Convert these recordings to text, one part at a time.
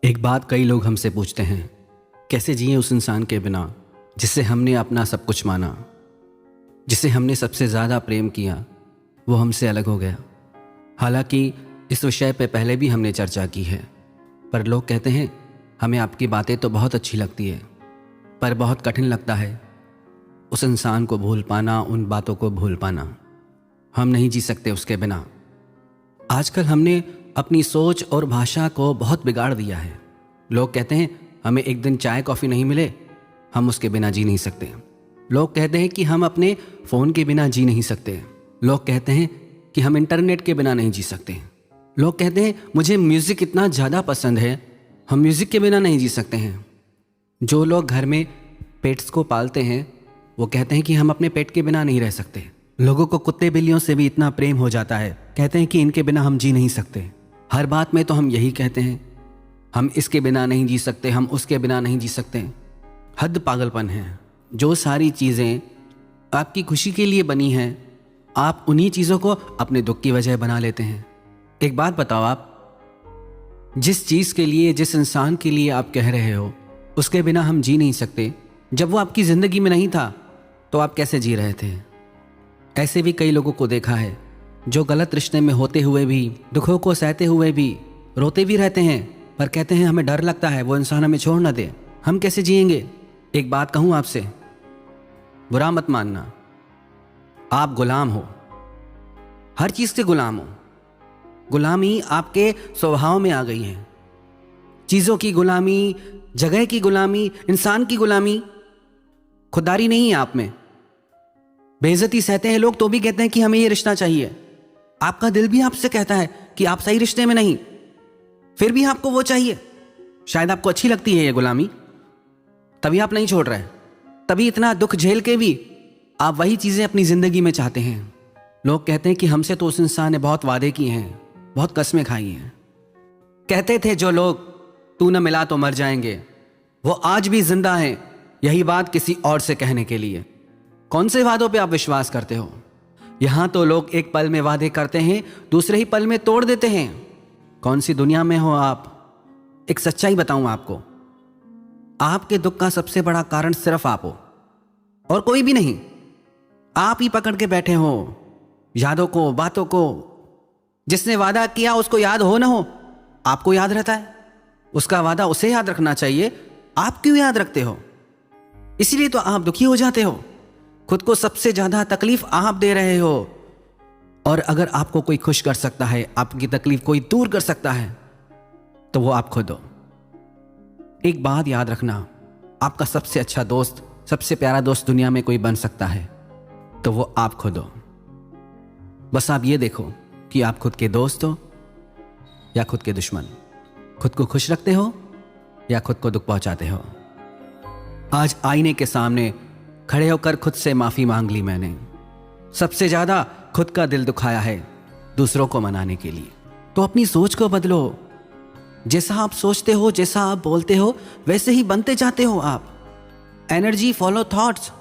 एक बात कई लोग हमसे पूछते हैं, कैसे जिए उस इंसान के बिना जिससे हमने अपना सब कुछ माना, जिसे हमने सबसे ज़्यादा प्रेम किया, वो हमसे अलग हो गया। हालांकि इस विषय पे पहले भी हमने चर्चा की है, पर लोग कहते हैं हमें आपकी बातें तो बहुत अच्छी लगती है, पर बहुत कठिन लगता है उस इंसान को भूल पाना, उन बातों को भूल पाना। हम नहीं जी सकते उसके बिना। आजकल हमने अपनी सोच और भाषा को बहुत बिगाड़ दिया है। लोग कहते हैं हमें एक दिन चाय कॉफ़ी नहीं मिले, हम उसके बिना जी नहीं सकते। लोग कहते हैं कि हम अपने फ़ोन के बिना जी नहीं सकते। लोग कहते हैं कि हम इंटरनेट के बिना नहीं जी सकते। लोग कहते हैं मुझे म्यूज़िक इतना ज़्यादा पसंद है, हम म्यूज़िक के बिना नहीं जी सकते हैं। जो लोग घर में पेट्स को पालते हैं वो कहते हैं कि हम अपने पेट के बिना नहीं रह सकते। लोगों को कुत्ते बिल्लियों से भी इतना प्रेम हो जाता है, कहते हैं कि इनके बिना हम जी नहीं सकते। हर बात में तो हम यही कहते हैं, हम इसके बिना नहीं जी सकते, हम उसके बिना नहीं जी सकते। हद पागलपन है। जो सारी चीज़ें आपकी खुशी के लिए बनी हैं, आप उन्हीं चीज़ों को अपने दुख की वजह बना लेते हैं। एक बात बताओ, आप जिस चीज़ के लिए, जिस इंसान के लिए आप कह रहे हो उसके बिना हम जी नहीं सकते, जब वो आपकी ज़िंदगी में नहीं था तो आप कैसे जी रहे थे? ऐसे भी कई लोगों को देखा है जो गलत रिश्ते में होते हुए भी, दुखों को सहते हुए भी रोते भी रहते हैं, पर कहते हैं हमें डर लगता है वो इंसान हमें छोड़ ना दे, हम कैसे जिएंगे? एक बात कहूँ आपसे, बुरा मत मानना, आप गुलाम हो, हर चीज़ के गुलाम हो। गुलामी आपके स्वभाव में आ गई है। चीज़ों की गुलामी, जगह की गुलामी, इंसान की गुलामी। खुददारी नहीं है आप में। बेइज्जती सहते हैं लोग तो भी कहते हैं कि हमें ये रिश्ता चाहिए। आपका दिल भी आपसे कहता है कि आप सही रिश्ते में नहीं, फिर भी आपको वो चाहिए। शायद आपको अच्छी लगती है ये गुलामी, तभी आप नहीं छोड़ रहे, तभी इतना दुख झेल के भी आप वही चीज़ें अपनी ज़िंदगी में चाहते हैं। लोग कहते हैं कि हमसे तो उस इंसान ने बहुत वादे किए हैं, बहुत कस्में खाई हैं। कहते थे जो लोग तू न मिला तो मर जाएंगे, वो आज भी जिंदा हैं, यही बात किसी और से कहने के लिए। कौन से वादों पे आप विश्वास करते हो? यहां तो लोग एक पल में वादे करते हैं, दूसरे ही पल में तोड़ देते हैं। कौन सी दुनिया में हो आप? एक सच्चाई बताऊं आपको, आपके दुख का सबसे बड़ा कारण सिर्फ आप हो और कोई भी नहीं। आप ही पकड़ के बैठे हो यादों को, बातों को। जिसने वादा किया उसको याद हो ना हो, आपको याद रहता है। उसका वादा उसे याद रखना चाहिए, आप क्यों याद रखते हो? इसीलिए तो आप दुखी हो जाते हो। खुद को सबसे ज्यादा तकलीफ आप दे रहे हो, और अगर आपको कोई खुश कर सकता है, आपकी तकलीफ कोई दूर कर सकता है, तो वो आप खुद हो। एक बात याद रखना, आपका सबसे अच्छा दोस्त, सबसे प्यारा दोस्त दुनिया में कोई बन सकता है तो वो आप खुद हो। बस आप ये देखो कि आप खुद के दोस्त हो या खुद के दुश्मन, खुद को खुश रखते हो या खुद को दुख पहुंचाते हो। आज आईने के सामने खड़े होकर खुद से माफी मांग ली मैंने। सबसे ज्यादा खुद का दिल दुखाया है दूसरों को मनाने के लिए। तो अपनी सोच को बदलो। जैसा आप सोचते हो, जैसा आप बोलते हो, वैसे ही बनते जाते हो आप। Energy follow thoughts.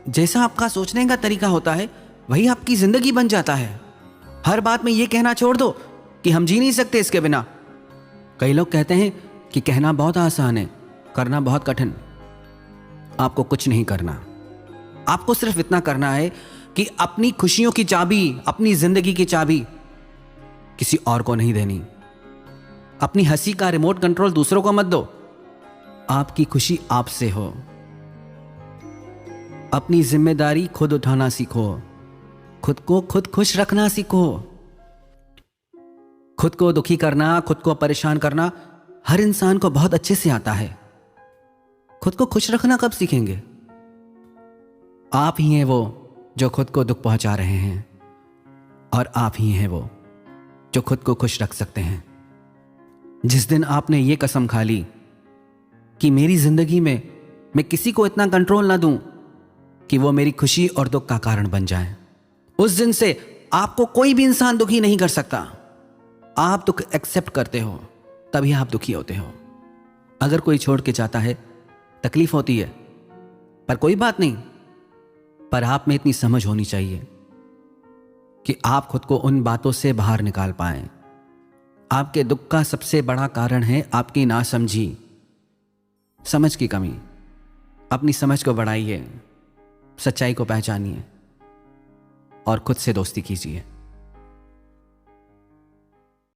जैसा आपका सोचने का तरीका होता है वही आपकी जिंदगी बन जाता है। हर बात में ये कहना छोड़ दो कि हम जी नहीं सकते इसके बिना। कई लोग कहते हैं कि कहना बहुत आसान है, करना बहुत कठिन। आपको कुछ नहीं करना, आपको सिर्फ इतना करना है कि अपनी खुशियों की चाबी, अपनी जिंदगी की चाबी किसी और को नहीं देनी। अपनी हंसी का रिमोट कंट्रोल दूसरों को मत दो। आपकी खुशी आपसे हो। अपनी जिम्मेदारी खुद उठाना सीखो। खुद को खुद खुश रखना सीखो। खुद को दुखी करना, खुद को परेशान करना हर इंसान को बहुत अच्छे से आता है। खुद को खुश रखना कब सीखेंगे? आप ही हैं वो जो खुद को दुख पहुंचा रहे हैं, और आप ही हैं वो जो खुद को खुश रख सकते हैं। जिस दिन आपने ये कसम खा ली कि मेरी जिंदगी में मैं किसी को इतना कंट्रोल ना दूं कि वो मेरी खुशी और दुख का कारण बन जाए, उस दिन से आपको कोई भी इंसान दुखी नहीं कर सकता। आप दुख एक्सेप्ट करते हो तभी आप दुखी होते हो। अगर कोई छोड़ के जाता है तकलीफ होती है, पर कोई बात नहीं। पर आप में इतनी समझ होनी चाहिए कि आप खुद को उन बातों से बाहर निकाल पाएं। आपके दुख का सबसे बड़ा कारण है आपकी नासमझी, समझ की कमी। अपनी समझ को बढ़ाइए, सच्चाई को पहचानिए और खुद से दोस्ती कीजिए।